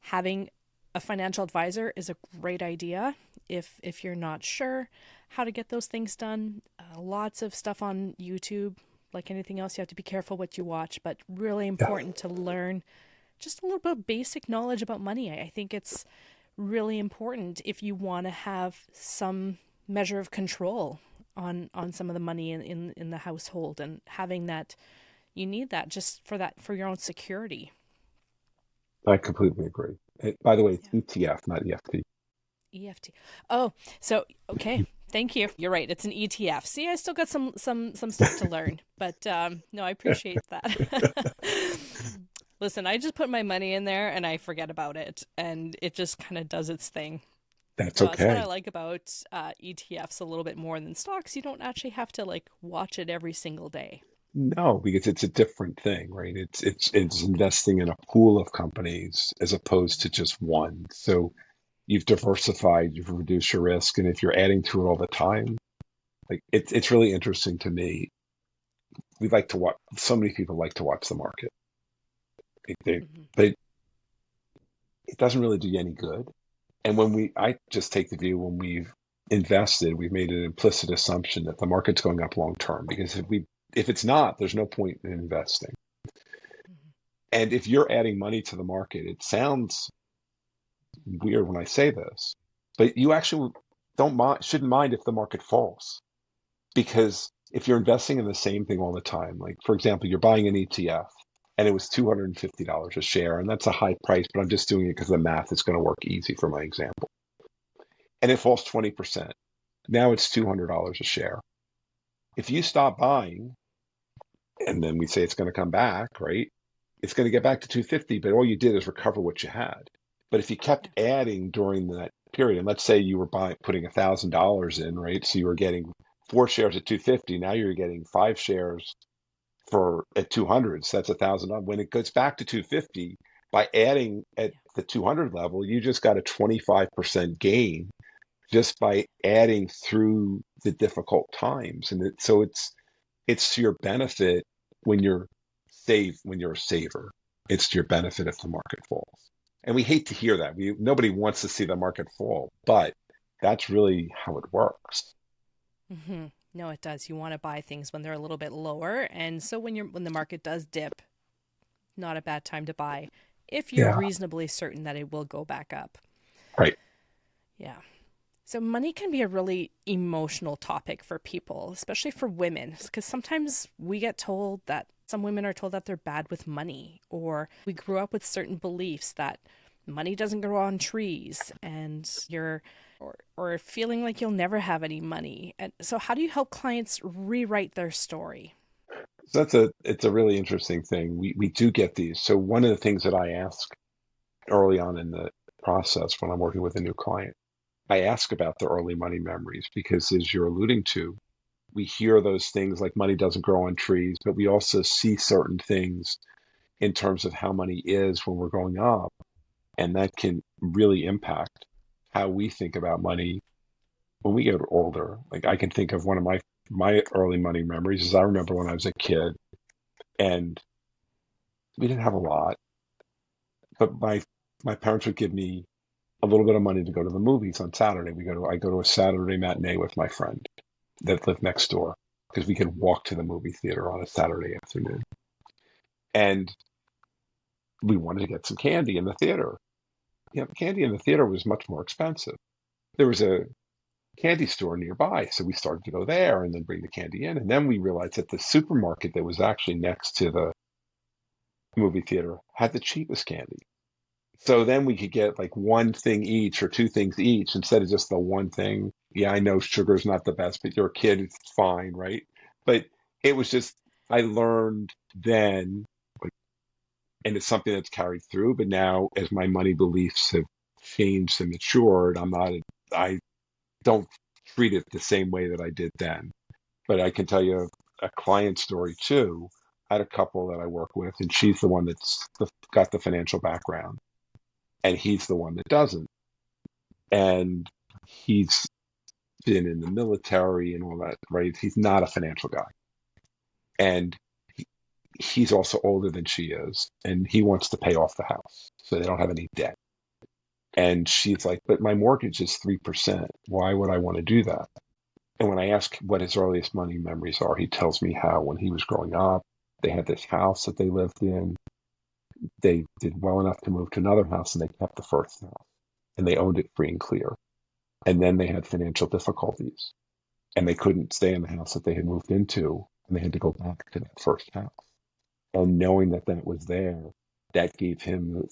having a financial advisor is a great idea if you're not sure how to get those things done. Lots of stuff on YouTube. Like anything else, you have to be careful what you watch, but really Yeah, important to learn just a little bit of basic knowledge about money. I think it's really important if you want to have some measure of control on some of the money in the household, and having that, you need that just for your own security. I completely agree. By the way, it's Yeah. ETF, not EFT. EFT. Oh, so okay. Thank you. You're right. It's an ETF. See, I still got some stuff to learn, but no, I appreciate that. Listen, I just put my money in there and I forget about it, and it just kind of does its thing. That's So that's what I okay. like about ETFs a little bit more than stocks. You don't actually have to like watch it every single day. No, because it's a different thing, right? It's investing in a pool of companies as opposed to just one. So you've diversified, you've reduced your risk, and if you're adding to it all the time, like it's really interesting to me. We like to watch. So many people like to watch the market. Hmm. They it doesn't really do you any good. And I just take the view when we've invested, we've made an implicit assumption that the market's going up long term. Because if it's not, there's no point in investing. Hmm. And if you're adding money to the market, it sounds weird when I say this, but you actually shouldn't mind if the market falls. Because if you're investing in the same thing all the time, like for example, you're buying an ETF and it was $250 a share, and that's a high price, but I'm just doing it because the math is going to work easy for my example. And it falls 20%. Now it's $200 a share. If you stop buying, and then we say it's going to come back, right? It's going to get back to 250, but all you did is recover what you had. But if you kept Yeah. adding during that period, and let's say you were putting $1,000 in, right? So you were getting 4 shares at 250. Now you're getting 5 shares for at 200. So that's $1,000. When it goes back to 250, by adding at Yeah. the 200 level, you just got a 25% gain just by adding through the difficult times. And so it's to your benefit when you're a saver. It's to your benefit if the market falls. And we hate to hear that. Nobody wants to see the market fall, but that's really how it works. Hmm. No, it does. You want to buy things when they're a little bit lower, and so when the market does dip, not a bad time to buy if you're Yeah. reasonably certain that it will go back up. Right. Yeah. So money can be a really emotional topic for people, especially for women, because sometimes we get told that some women are told that they're bad with money, or we grew up with certain beliefs that money doesn't grow on trees, and or feeling like you'll never have any money. And so how do you help clients rewrite their story? So it's a really interesting thing. We do get these. So one of the things that I ask early on in the process when I'm working with a new client, I ask about the early money memories because as you're alluding to, we hear those things like money doesn't grow on trees, but we also see certain things in terms of how money is when we're growing up. And that can really impact how we think about money when we get older. Like I can think of one of my early money memories is I remember when I was a kid and we didn't have a lot, but my parents would give me a little bit of money to go to the movies on Saturday. I go to a Saturday matinee with my friend that lived next door because we could walk to the movie theater on a Saturday afternoon. And we wanted to get some candy in the theater. Candy in the theater was much more expensive. There was a candy store nearby, so we started to go there and then bring the candy in. And then we realized that the supermarket that was actually next to the movie theater had the cheapest candy. So then we could get like one thing each or two things each instead of just the one thing. Yeah, I know sugar's not the best, but you're a kid, it's fine, right? But it was just, I learned then, like, and it's something that's carried through. But now, as my money beliefs have changed and matured, I don't treat it the same way that I did then. But I can tell you a client story too. I had a couple that I work with, and she's the one got the financial background, and he's the one that doesn't. And he's been in the military and all that, right? He's not a financial guy. And he's also older than she is, and he wants to pay off the house so they don't have any debt. And she's like, but my mortgage is 3%. Why would I want to do that? And when I ask what his earliest money memories are, he tells me how when he was growing up, they had this house that they lived in. They did well enough to move to another house, and they kept the first house, and they owned it free and clear. And then they had financial difficulties, and they couldn't stay in the house that they had moved into, and they had to go back to that first house. And knowing that that was there, that gave him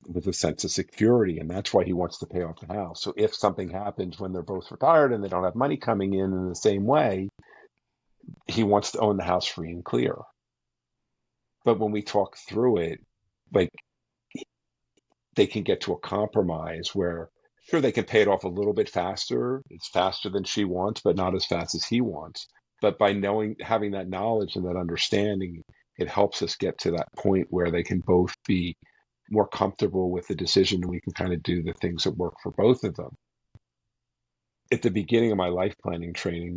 with a sense of security, and that's why he wants to pay off the house. So if something happens when they're both retired and they don't have money coming in the same way, he wants to own the house free and clear. But when we talk through it, like, they can get to a compromise where, sure, they can pay it off a little bit faster. It's faster than she wants, but not as fast as he wants. But by having that knowledge and that understanding, it helps us get to that point where they can both be more comfortable with the decision, and we can kind of do the things that work for both of them. At the beginning of my life planning training,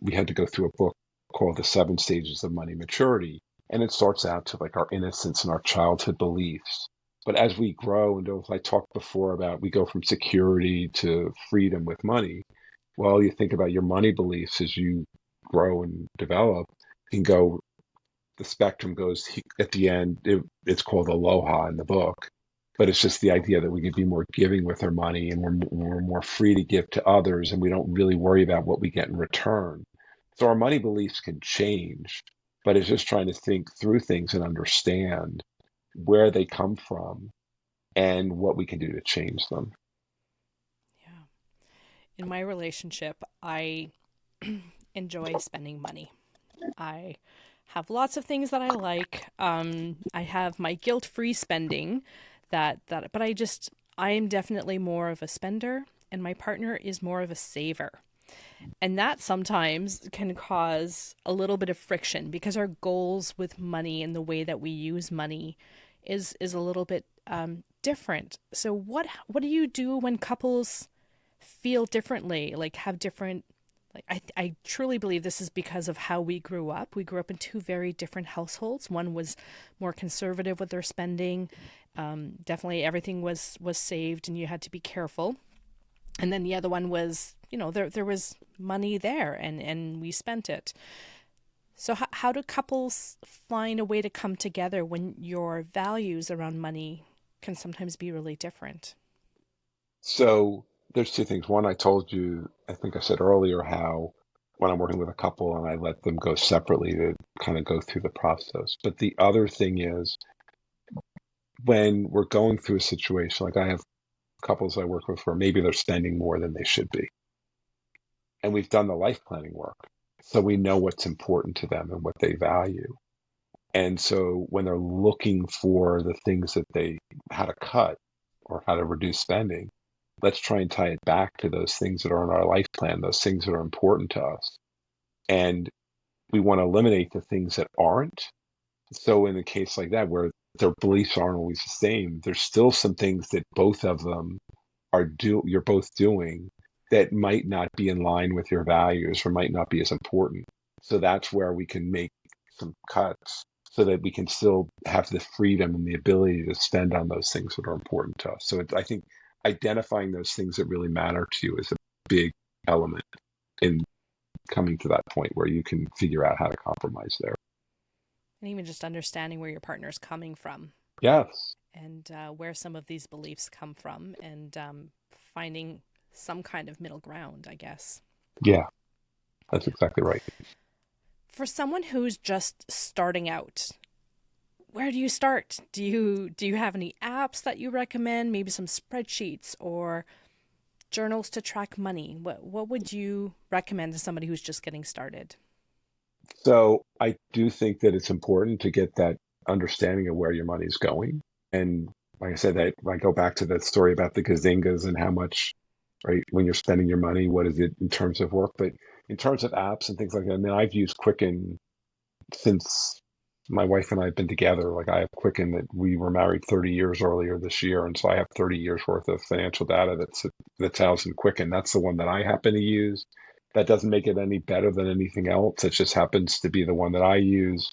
we had to go through a book called The 7 Stages of Money Maturity. And it starts out to like our innocence and our childhood beliefs. But as we grow, and as I talked before about, we go from security to freedom with money. Well, you think about your money beliefs as you grow and develop, and go, the spectrum goes at the end, it's called aloha in the book, but it's just the idea that we can be more giving with our money, and we're more free to give to others, and we don't really worry about what we get in return. So our money beliefs can change, but it's just trying to think through things and understand where they come from and what we can do to change them. Yeah. In my relationship, I enjoy spending money. I have lots of things that I like. I have my guilt-free spending but I am definitely more of a spender, and my partner is more of a saver. And that sometimes can cause a little bit of friction because our goals with money and the way that we use money is a little bit different. So what do you do when couples feel differently, like have different, like I truly believe this is because of how we grew up. We grew up in two very different households. One was more conservative with their spending. Definitely everything was saved and you had to be careful. And then the other one was, there was money there and we spent it. So how do couples find a way to come together when your values around money can sometimes be really different? So there's two things. One, I told you, I think I said earlier, how when I'm working with a couple and I let them go separately to kind of go through the process. But the other thing is, when we're going through a situation, like I have couples I work with where maybe they're spending more than they should be. And we've done the life planning work. So we know what's important to them and what they value. And so when they're looking for the things how to cut or how to reduce spending, let's try and tie it back to those things that are in our life plan, those things that are important to us. And we want to eliminate the things that aren't. So in a case like that, where their beliefs aren't always the same, there's still some things that both of them you're both doing that might not be in line with your values or might not be as important. So that's where we can make some cuts so that we can still have the freedom and the ability to spend on those things that are important to us. So I think identifying those things that really matter to you is a big element in coming to that point where you can figure out how to compromise there. And even just understanding where your partner's coming from. Yes. And where some of these beliefs come from, and finding some kind of middle ground, I guess. Yeah, that's exactly right. For someone who's just starting out, where do you start? Do you have any apps that you recommend? Maybe some spreadsheets or journals to track money? What would you recommend to somebody who's just getting started? So I do think that it's important to get that understanding of where your money is going. And like I said, I go back to that story about the gazingas and how much, right, when you're spending your money, what is it in terms of work? But in terms of apps and things like that, I mean, I've used Quicken since my wife and I have been together. Like I have Quicken that we were married 30 years earlier this year. And so I have 30 years worth of financial data that's housed in Quicken. That's the one that I happen to use. That doesn't make it any better than anything else. It just happens to be the one that I use.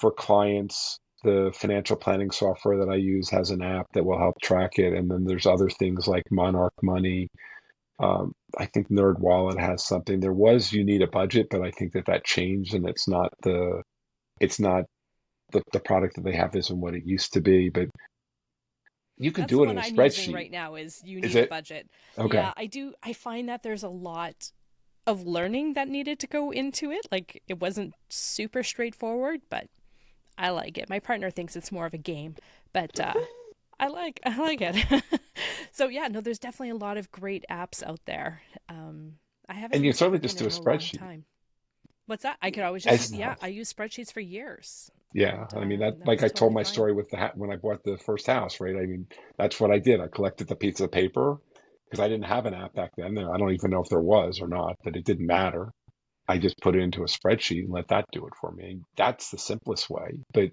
For clients, the financial planning software that I use has an app that will help track it. And then there's other things like Monarch Money. I think NerdWallet has something. There was You Need a Budget, but I think that changed, and it's not the product that they have isn't what it used to be. But you could That's the do it in one a I'm using spreadsheet. right now is You Is Need a it Budget. okay? Yeah, I find that there's a lot of learning that needed to go into it. Like it wasn't super straightforward, but I like it. My partner thinks it's more of a game, but I like it. So yeah, no, there's definitely a lot of great apps out there. I haven't And you used certainly Quicken just do a in a long spreadsheet. time. What's that? I could always just As yeah, I use spreadsheets for years, Yeah, I mean that, like that's I told totally my fine. story with when I bought the first house, right? I mean, that's what I did. I collected the piece of paper because I didn't have an app back then. I don't even know if there was or not, but it didn't matter. I just put it into a spreadsheet and let that do it for me. That's the simplest way. But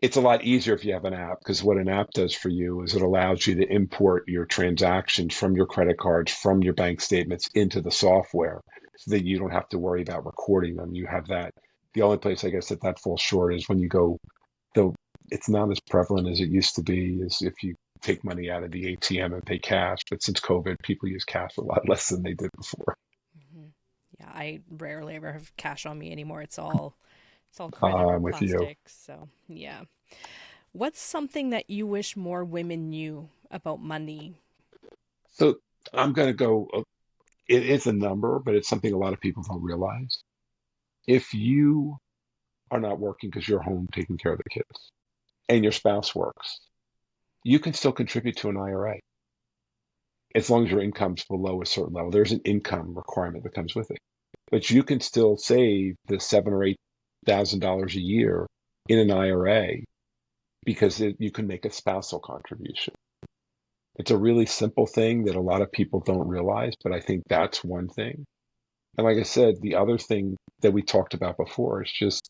it's a lot easier if you have an app, because what an app does for you is it allows you to import your transactions from your credit cards, from your bank statements into the software so that you don't have to worry about recording them. You have that. The only place I guess that falls short is when you go, though it's not as prevalent as it used to be, is if you take money out of the ATM and pay cash. But since COVID, people use cash a lot less than they did before. Hmm. Yeah, I rarely ever have cash on me anymore. It's all credit or I'm with you. plastic. So yeah. What's something that you wish more women knew about money? So I'm going to go, it is a number, but it's something a lot of people don't realize. If you are not working because you're home taking care of the kids and your spouse works, you can still contribute to an IRA as long as your income's below a certain level. There's an income requirement that comes with it, but you can still save the $7,000 or $8,000 a year in an IRA because you can make a spousal contribution. It's a really simple thing that a lot of people don't realize, but I think that's one thing. And like I said, the other thing that we talked about before is just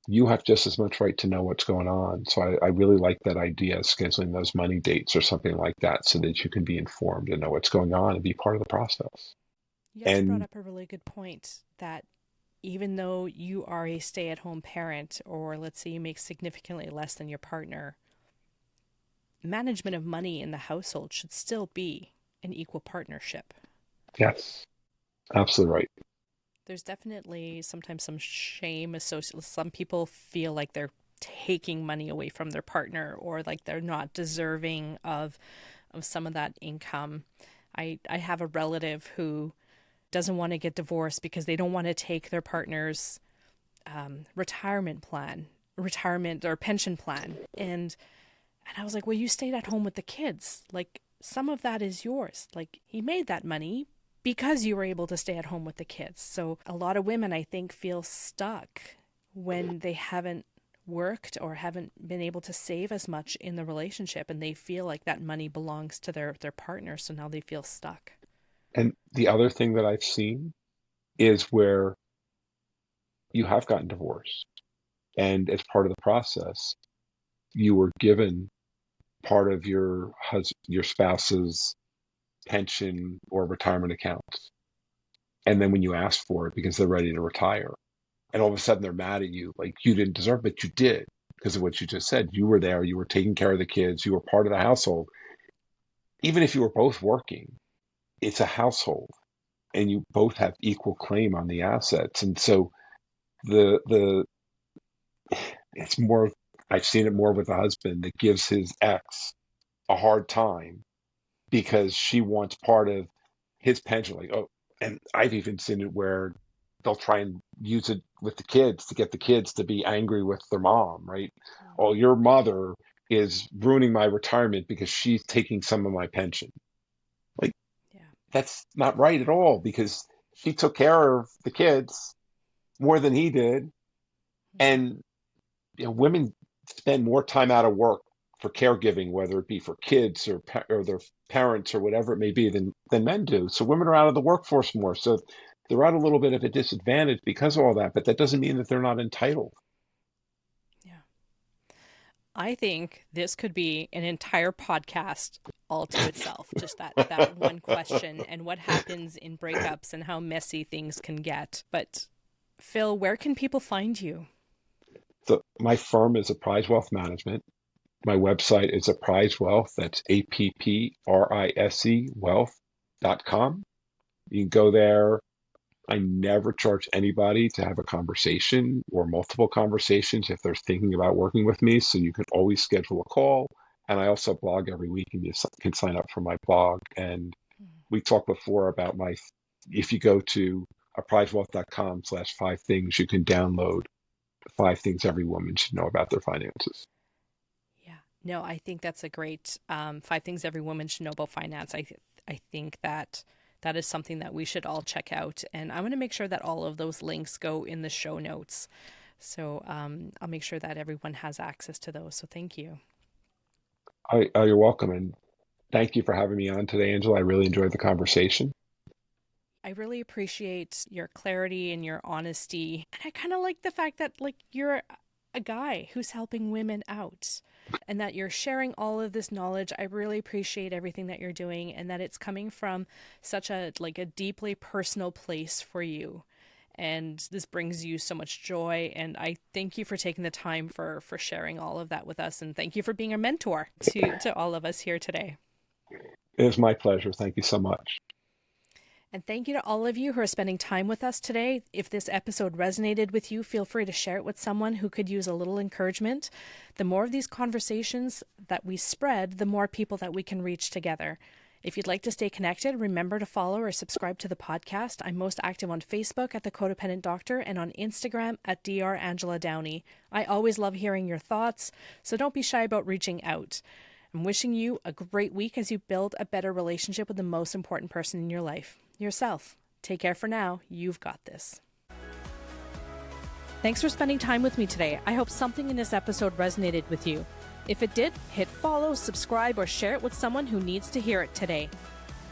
you have just as much right to know what's going on. So I really like that idea of scheduling those money dates or something like that so that you can be informed and know what's going on and be part of the process. You actually brought And up a really good point that even though you are a stay at home parent, or let's say you make significantly less than your partner, management of money in the household should still be an equal partnership. yes, absolutely right. There's definitely sometimes some shame associated. Some people feel like they're taking money away from their partner or like they're not deserving of some of that income. I have a relative who doesn't want to get divorced because they don't want to take their partner's retirement or pension plan. And I was like, well, you stayed at home with the kids. Like, some of that is yours. Like, he made that money because you were able to stay at home with the kids. So, a lot of women, I think, feel stuck when they haven't worked or haven't been able to save as much in the relationship, and they feel like that money belongs to their partner. So now they feel stuck. And the other thing that I've seen is where you have gotten divorced. And as part of the process, you were given part of your spouse's pension or retirement accounts. And then when you ask for it because they're ready to retire, and all of a sudden they're mad at you, like you didn't deserve it, but you did because of what you just said. You were there, you were taking care of the kids, you were part of the household. Even if you were both working, it's a household and you both have equal claim on the assets. And so the it's more, I've seen it more with a husband that gives his ex a hard time because she wants part of his pension. Like, oh, and I've even seen it where they'll try and use it with the kids to get the kids to be angry with their mom, right? Oh, your mother is ruining my retirement because she's taking some of my pension. Like, Yeah. that's not right at all, because she took care of the kids more than he did. And women spend more time out of work for caregiving, whether it be for kids or their parents or whatever it may be, than men do. So women are out of the workforce more. So they're at a little bit of a disadvantage because of all that, but that doesn't mean that they're not entitled. Yeah. I think this could be an entire podcast all to itself. Just that one question and what happens in breakups and how messy things can get. But Phil, where can people find you? So my firm is Apprise Wealth Management. My website is Apprise Wealth. That's APPRISE wealth.com. You can go there. I never charge anybody to have a conversation or multiple conversations if they're thinking about working with me. So you can always schedule a call. And I also blog every week, and you can sign up for my blog. And we talked before about if you go to apprisewealth.com/5 things, you can download 5 things every woman should know about their finances. Yeah, no, I think that's a great 5 things every woman should know about finance. I think that is something that we should all check out. And I want to make sure that all of those links go in the show notes. So I'll make sure that everyone has access to those. So thank you. You're welcome. And thank you for having me on today, Angela. I really enjoyed the conversation. I really appreciate your clarity and your honesty. And I kind of like the fact that you're a guy who's helping women out and that you're sharing all of this knowledge. I really appreciate everything that you're doing and that it's coming from such a deeply personal place for you. And this brings you so much joy. And I thank you for taking the time for sharing all of that with us. And thank you for being a mentor to all of us here today. It was my pleasure. Thank you so much. And thank you to all of you who are spending time with us today. If this episode resonated with you, feel free to share it with someone who could use a little encouragement. The more of these conversations that we spread, the more people that we can reach together. If you'd like to stay connected, remember to follow or subscribe to the podcast. I'm most active on Facebook at The Codependent Doctor and on Instagram at Dr. Angela Downey. I always love hearing your thoughts, so don't be shy about reaching out. I'm wishing you a great week as you build a better relationship with the most important person in your life, yourself. Take care for now. You've got this. Thanks for spending time with me today. I hope something in this episode resonated with you. If it did, hit follow, subscribe, or share it with someone who needs to hear it today.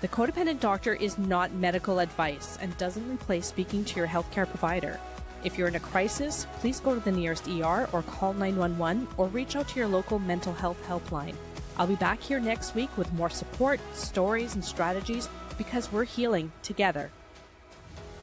The Codependent Doctor is not medical advice and doesn't replace speaking to your healthcare provider. If you're in a crisis, please go to the nearest ER or call 911 or reach out to your local mental health helpline. I'll be back here next week with more support, stories, and strategies because we're healing together.